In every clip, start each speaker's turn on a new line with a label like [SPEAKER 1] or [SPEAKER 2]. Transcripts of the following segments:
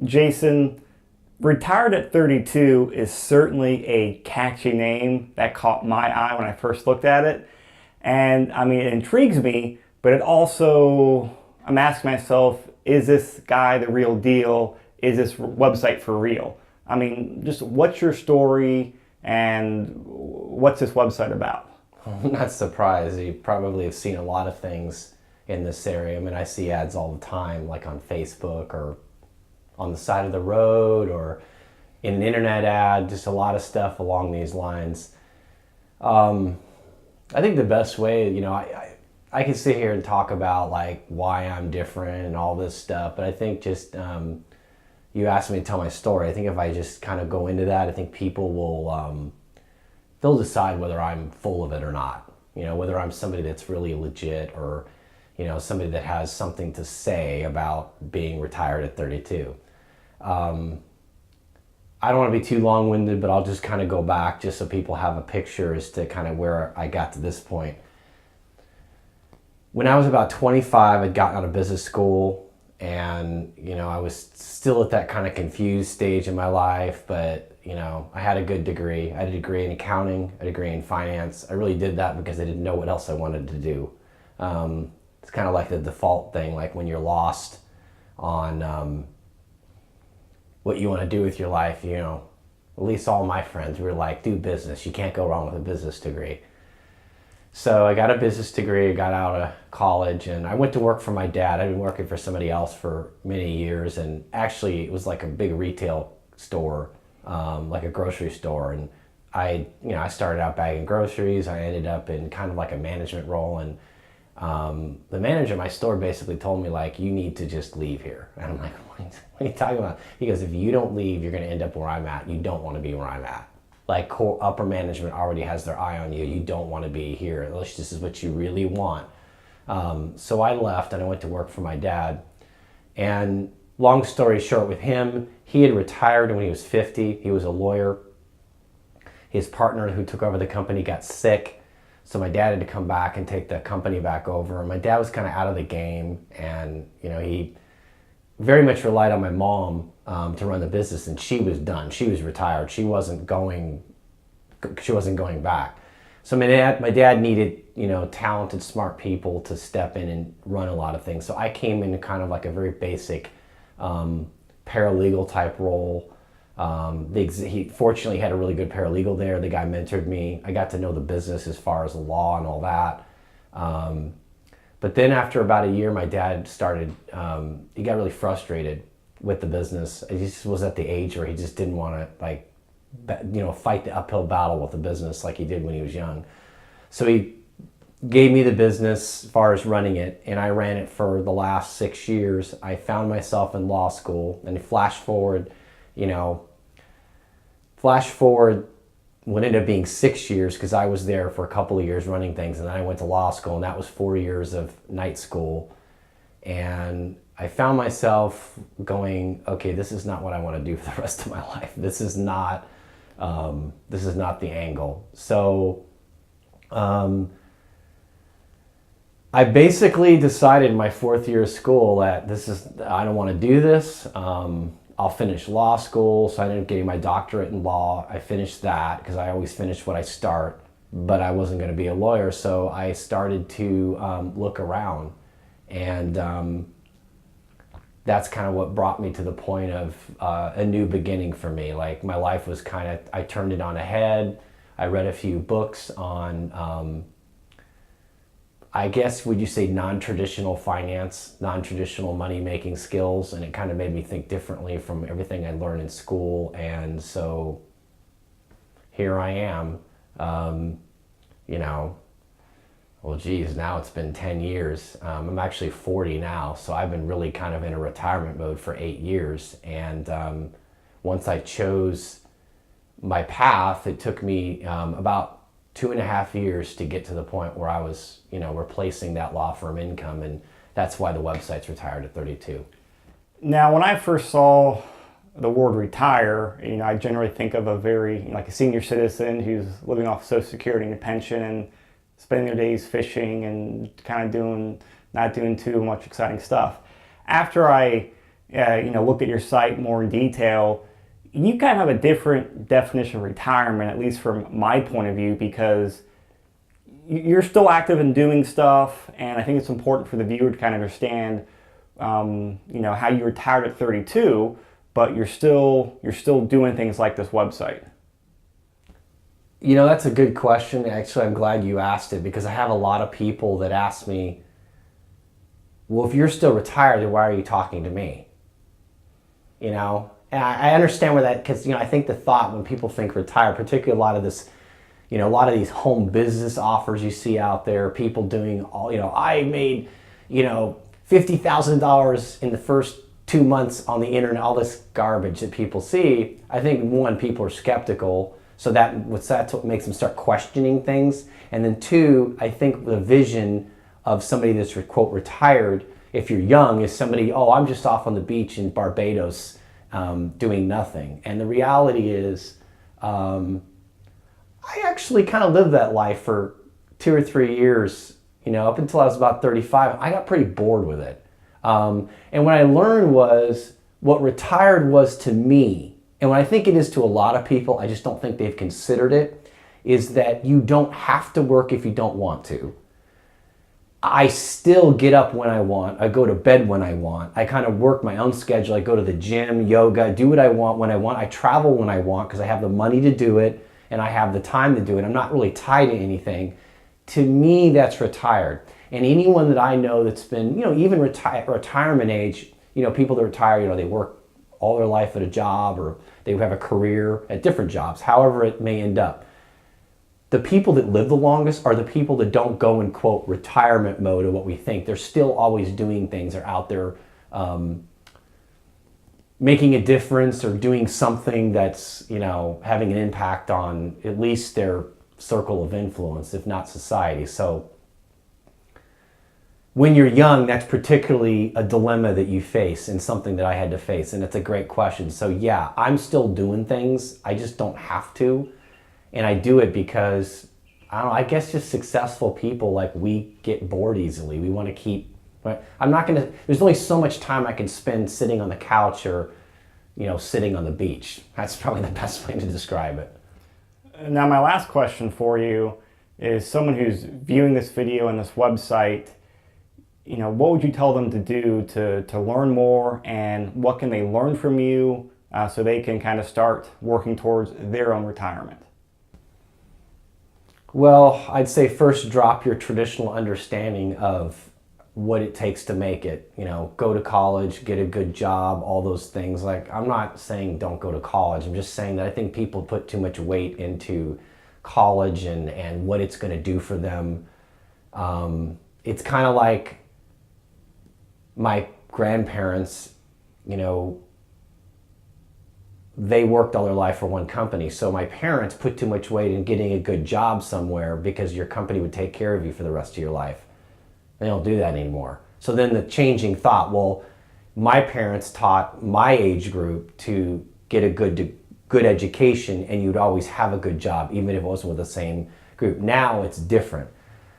[SPEAKER 1] Jason, retired at 32 is certainly a catchy name that caught my eye when I first looked at it. And I mean, it intrigues me, but it also, I'm asking myself, is this guy the real deal? Is this website for real? I mean, just what's your story and what's this website about?
[SPEAKER 2] I'm not surprised. You probably have seen a lot of things in this area. I mean, I see ads all the time, like on Facebook or on the side of the road or in an internet ad, just a lot of stuff along these lines. I think the best way, I can sit here and talk about like why I'm different and all this stuff, but I think just you asked me to tell my story. I think if I just kind of go into that, I think people will they'll decide whether I'm full of it or not. Whether I'm somebody that's really legit or somebody that has something to say about being retired at 32. I don't want to be too long-winded, but I'll just kind of go back just so people have a picture as to kind of where I got to this point. When I was about 25, I'd gotten out of business school, and I was still at that kind of confused stage in my life, but I had a good degree. I had a degree in accounting, a degree in finance. I really did that because I didn't know what else I wanted to do. It's kind of like the default thing, like when you're lost on what you want to do with your life, at least all my friends were like, do business. You can't go wrong with a business degree. So I got a business degree, got out of college, and I went to work for my dad. I'd been working for somebody else for many years, and actually it was like a big retail store, like a grocery store. And I started out bagging groceries. I ended up in kind of like a management role, and the manager of my store basically told me, like, you need to just leave here. And I'm like, what are you talking about? He goes, if you don't leave, you're going to end up where I'm at. You don't want to be where I'm at. Like, core upper management already has their eye on you. You don't want to be here unless this is what you really want. So I left and I went to work for my dad. And long story short with him, he had retired when he was 50. He was a lawyer. His partner who took over the company got sick. So my dad had to come back and take the company back over. And my dad was kind of out of the game. And, he very much relied on my mom to run the business, and she was done. She was retired. She wasn't going back. So my dad needed, talented, smart people to step in and run a lot of things. So I came in kind of like a very basic paralegal type role. He fortunately had a really good paralegal there. The guy mentored me. I got to know the business as far as the law and all that. But then after about a year, my dad started, he got really frustrated with the business. He just was at the age where he just didn't want to fight the uphill battle with the business like he did when he was young. So he gave me the business as far as running it, and I ran it for the last 6 years. I found myself in law school, and flash forward what ended up being 6 years, because I was there for a couple of years running things, and then I went to law school, and that was 4 years of night school. And I found myself going, okay, this is not what I want to do for the rest of my life. This is not the angle. So I basically decided in my 4th year of school that I don't want to do this. I'll finish law school, so I ended up getting my doctorate in law. I finished that because I always finish what I start, but I wasn't going to be a lawyer, so I started to look around, and that's kind of what brought me to the point of a new beginning for me. Like, my life was I turned it on a head. I read a few books on I guess, would you say, non-traditional finance, non-traditional money-making skills, and it kind of made me think differently from everything I learned in school. And so here I am, well, geez, now it's been 10 years. I'm actually 40 now, so I've been really kind of in a retirement mode for 8 years. And once I chose my path, it took me about 2.5 years to get to the point where I was, replacing that law firm income, and that's why the website's retired at 32.
[SPEAKER 1] Now, when I first saw the word retire, I generally think of a very, like a senior citizen who's living off Social Security and a pension and spending their days fishing and kind of not doing too much exciting stuff. After I, looked at your site more in detail, you kind of have a different definition of retirement, at least from my point of view, because you're still active in doing stuff, and I think it's important for the viewer to kind of understand, how you retired at 32, but you're still doing things like this website.
[SPEAKER 2] That's a good question. Actually, I'm glad you asked it, because I have a lot of people that ask me, well, if you're still retired, then why are you talking to me? And I understand where that, because I think the thought when people think retire, particularly a lot of this, a lot of these home business offers you see out there, people doing all, I made, $50,000 in the first 2 months on the internet, all this garbage that people see. I think one, people are skeptical, so that's what makes them start questioning things. And then two, I think the vision of somebody that's quote retired, if you're young, is somebody, oh, I'm just off on the beach in Barbados doing nothing. And the reality is, I actually kind of lived that life for 2 or 3 years, up until I was about 35. I got pretty bored with it. And what I learned was what retired was to me, and what I think it is to a lot of people, I just don't think they've considered it, is that you don't have to work if you don't want to. I still get up when I want. I go to bed when I want. I kind of work my own schedule. I go to the gym, yoga, do what I want when I want. I travel when I want because I have the money to do it and I have the time to do it. I'm not really tied to anything. To me, that's retired. And anyone that I know that's been, even retirement age, people that retire, they work all their life at a job, or they have a career at different jobs, however it may end up. The people that live the longest are the people that don't go in, quote, retirement mode or what we think. They're still always doing things. They're out there making a difference or doing something that's, having an impact on at least their circle of influence, if not society. So when you're young, that's particularly a dilemma that you face, and something that I had to face, and it's a great question. So yeah, I'm still doing things. I just don't have to. And I do it because, I guess just successful people, like, we get bored easily. We want to keep, there's only so much time I can spend sitting on the couch or, sitting on the beach. That's probably the best way to describe it.
[SPEAKER 1] Now, my last question for you is, someone who's viewing this video and this website, what would you tell them to do to learn more, and what can they learn from you so they can kind of start working towards their own retirement?
[SPEAKER 2] Well, I'd say first, drop your traditional understanding of what it takes to make it. Go to college, get a good job, all those things. Like, I'm not saying don't go to college. I'm just saying that I think people put too much weight into college and what it's going to do for them. It's kind of like my grandparents, they worked all their life for one company. So my parents put too much weight in getting a good job somewhere because your company would take care of you for the rest of your life. They don't do that anymore. So then the changing thought, well, my parents taught my age group to get a good education, and you'd always have a good job, even if it wasn't with the same group. Now it's different.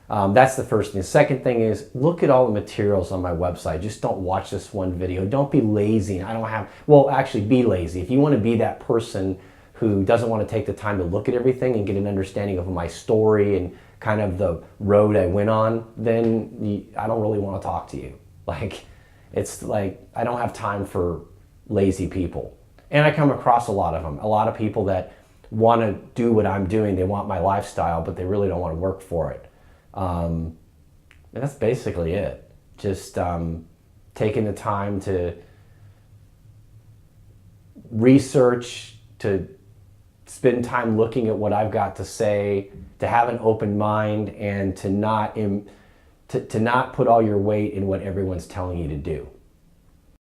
[SPEAKER 2] That's the first thing. The second thing is, look at all the materials on my website. Just don't watch this one video. Don't be lazy. Actually be lazy. If you want to be that person who doesn't want to take the time to look at everything and get an understanding of my story and kind of the road I went on, then I don't really want to talk to you. It's like, I don't have time for lazy people. And I come across a lot of them. A lot of people that want to do what I'm doing. They want my lifestyle, but they really don't want to work for it. And that's basically it. Just taking the time to research, to spend time looking at what I've got to say, to have an open mind, and to not put all your weight in what everyone's telling you to do.